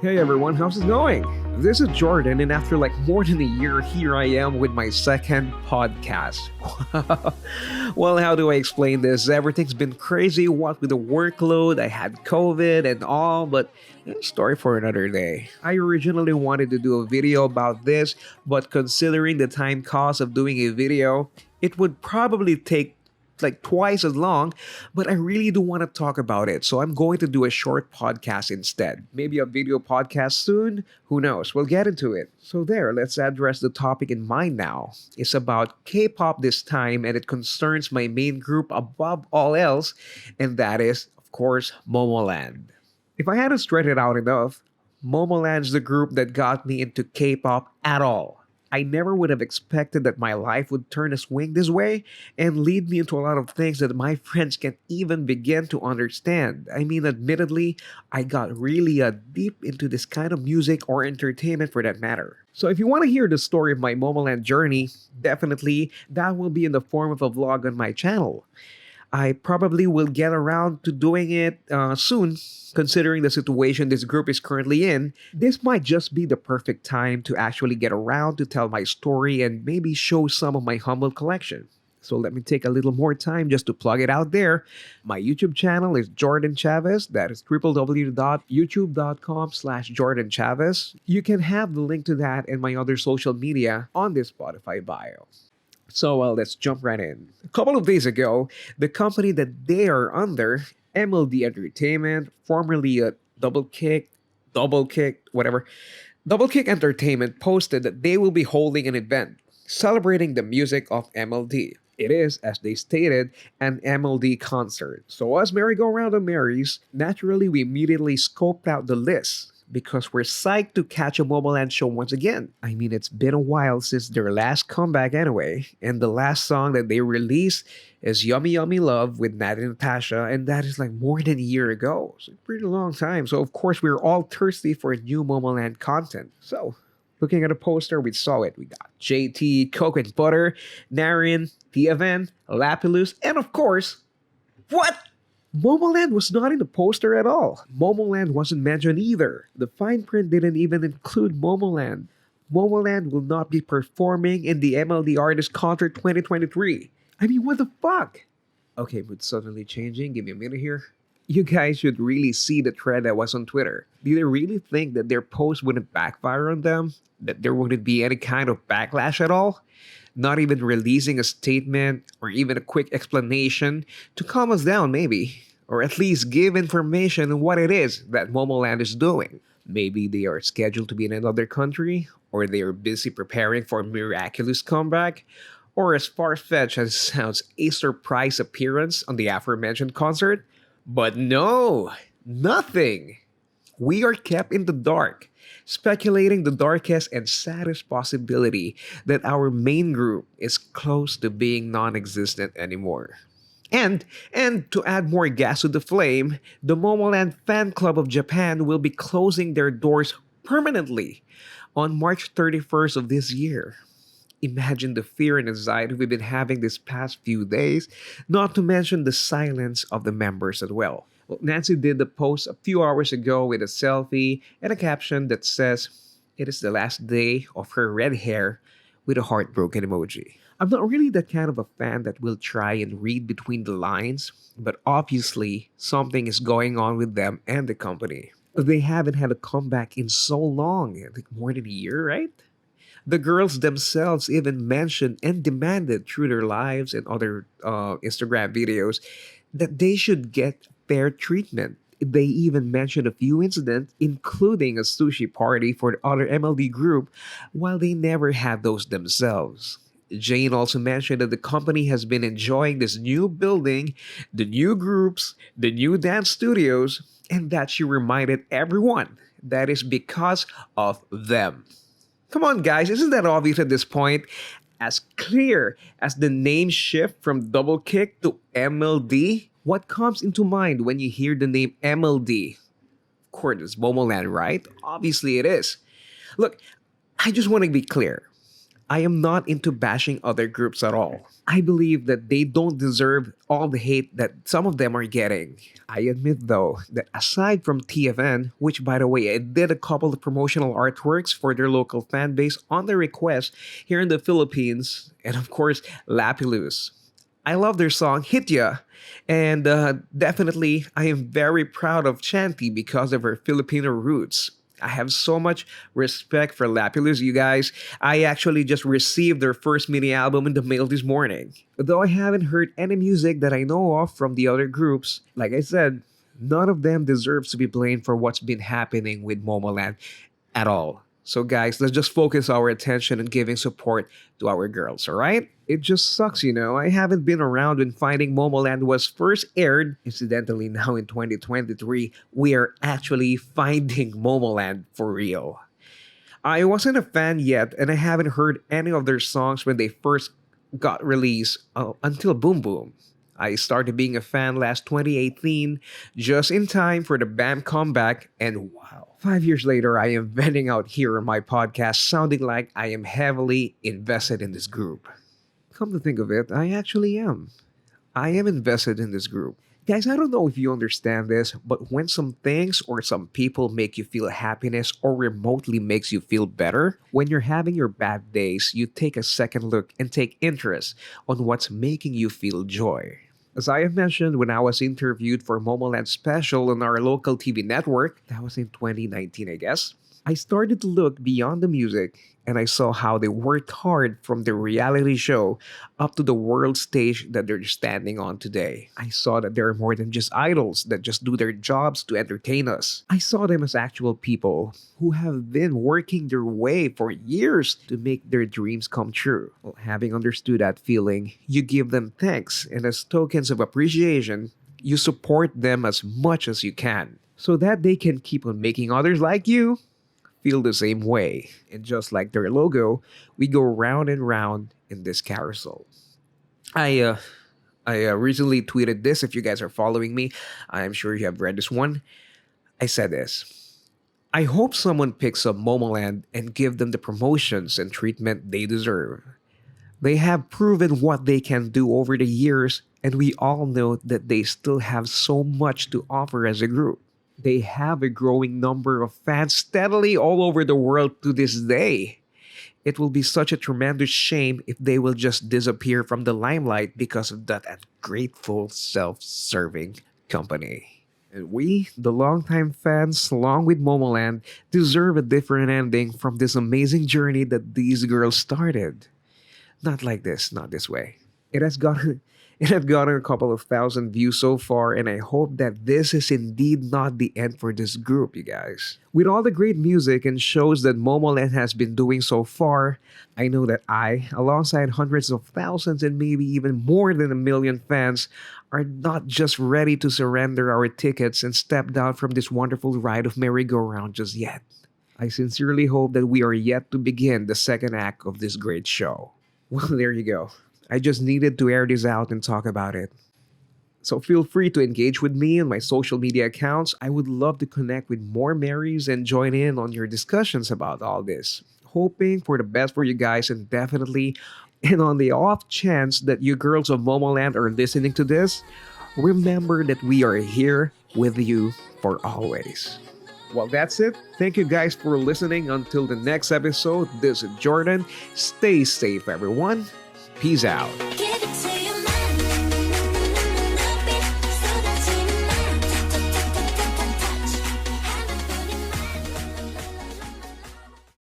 Hey everyone, how's it going? This is Jordan, and after like more than a year, here I am with my second podcast. Well, how do I explain this? Everything's been crazy, what with the workload, I had COVID and all, but story for another day. I originally wanted to do a video about this, but considering the time cost of doing a video, it would probably take like twice as long, but I really do want to talk about it. So I'm going to do a short podcast instead. Maybe a video podcast soon. Who knows? We'll get into it. So there, let's address the topic in mind now. It's about K-pop this time, and it concerns my main group above all else, and that is, of course, Momoland. If I hadn't stretched it out enough, Momoland's the group that got me into K-pop at all. I never would have expected that my life would turn a swing this way and lead me into a lot of things that my friends can't even begin to understand. I mean, admittedly, I got really deep into this kind of music or entertainment for that matter. So if you want to hear the story of my Momoland journey, definitely that will be in the form of a vlog on my channel. I probably will get around to doing it soon, considering the situation this group is currently in. This might just be the perfect time to actually get around to tell my story and maybe show some of my humble collection. So let me take a little more time just to plug it out there. My YouTube channel is Jordan Chavez. That is www.youtube.com/Jordan Chavez. You can have the link to that and my other social media on this Spotify bio. So, let's jump right in. A couple of days ago, the company that they are under, MLD Entertainment, formerly Double Kick, whatever, Double Kick Entertainment posted that they will be holding an event celebrating the music of MLD. It is, as they stated, an MLD concert. So as merry-go-round of Marys, naturally we immediately scoped out the list because we're psyched to catch a Momoland show once again. I mean, it's been a while since their last comeback anyway, and the last song that they released is Yummy Yummy Love with Nat and Natasha, and that is like more than a year ago. So a pretty long time. So of course, we're all thirsty for new Momoland content. So looking at a poster, we saw it. We got JT, Coke and Butter, Naren, The Event, Lapilus, and of course, what? Momoland was not in the poster at all. Momoland wasn't mentioned either. The fine print didn't even include Momoland. Momoland will not be performing in the MLD Artist Concert 2023. I mean, what the fuck? Okay, but suddenly changing. Give me a minute here. You guys should really see the thread that was on Twitter. Do they really think that their post wouldn't backfire on them? That there wouldn't be any kind of backlash at all? Not even releasing a statement or even a quick explanation to calm us down maybe, or at least give information on what it is that Momoland is doing. Maybe they are scheduled to be in another country, or they are busy preparing for a miraculous comeback, or as far-fetched as it sounds, a surprise appearance on the aforementioned concert. But no, nothing. We are kept in the dark, speculating the darkest and saddest possibility that our main group is close to being non-existent anymore. And to add more gas to the flame, the Momoland Fan Club of Japan will be closing their doors permanently on March 31st of this year. Imagine the fear and anxiety we've been having this past few days, not to mention the silence of the members as well. Well, Nancy did the post a few hours ago with a selfie and a caption that says, "It is the last day of her red hair," with a heartbroken emoji. I'm not really that kind of a fan that will try and read between the lines, but obviously something is going on with them and the company. They haven't had a comeback in so long, like more than a year, right? The girls themselves even mentioned and demanded through their lives and other Instagram videos that they should get fair treatment. They even mentioned a few incidents, including a sushi party for the other MLD group, while they never had those themselves. Jane also mentioned that the company has been enjoying this new building, the new groups, the new dance studios, and that she reminded everyone that is because of them. Come on, guys, isn't that obvious at this point? As clear as the name shift from Double Kick to MLD, what comes into mind when you hear the name MLD? Of course, it's Momoland, right? Obviously, it is. Look, I just want to be clear. I am not into bashing other groups at all. I believe that they don't deserve all the hate that some of them are getting. I admit though that aside from TFN, which by the way I did a couple of promotional artworks for their local fan base on their request here in the Philippines, and of course Lapilus. I love their song Hit Ya, and definitely I am very proud of Chanty because of her Filipino roots. I have so much respect for Lapilus, you guys. I actually just received their first mini album in the mail this morning. Though I haven't heard any music that I know of from the other groups, like I said, none of them deserves to be blamed for what's been happening with Momoland at all. So, guys, let's just focus our attention on giving support to our girls, alright? It just sucks, I haven't been around when Finding Momoland was first aired. Incidentally, now in 2023, we are actually finding Momoland for real. I wasn't a fan yet, and I haven't heard any of their songs when they first got released until Boom Boom. I started being a fan last 2018, just in time for the band comeback, and wow. 5 years later, I am venting out here on my podcast sounding like I am heavily invested in this group. Come to think of it, I actually am. I am invested in this group. Guys, I don't know if you understand this, but when some things or some people make you feel happiness or remotely makes you feel better, when you're having your bad days, you take a second look and take interest on what's making you feel joy. As I have mentioned when I was interviewed for Momoland Special on our local TV network, that was in 2019, I guess, I started to look beyond the music and I saw how they worked hard from the reality show up to the world stage that they're standing on today. I saw that they're more than just idols that just do their jobs to entertain us. I saw them as actual people who have been working their way for years to make their dreams come true. Well, having understood that feeling, you give them thanks, and as tokens of appreciation, you support them as much as you can so that they can keep on making others like you feel the same way. And just like their logo, we go round and round in this carousel. I recently tweeted this. If you guys are following me, I'm sure you have read this one. I said this. I hope someone picks up Momoland and give them the promotions and treatment they deserve. They have proven what they can do over the years, and we all know that they still have so much to offer as a group. They have a growing number of fans steadily all over the world to this day. It will be such a tremendous shame if they will just disappear from the limelight because of that ungrateful, self-serving company. And we, the longtime fans, along with Momoland, deserve a different ending from this amazing journey that these girls started. Not like this, not this way. It has gotten a couple of thousand views so far, and I hope that this is indeed not the end for this group, you guys. With all the great music and shows that Momoland has been doing so far, I know that I, alongside hundreds of thousands and maybe even more than 1 million fans, are not just ready to surrender our tickets and step down from this wonderful ride of merry-go-round just yet. I sincerely hope that we are yet to begin the second act of this great show. Well, there you go. I just needed to air this out and talk about it. So feel free to engage with me on my social media accounts. I would love to connect with more Marys and join in on your discussions about all this. Hoping for the best for you guys, and definitely, and on the off chance that you girls of Momoland are listening to this, remember that we are here with you for always. Well, that's it. Thank you guys for listening. Until the next episode, this is Jordan. Stay safe, everyone. Peace out.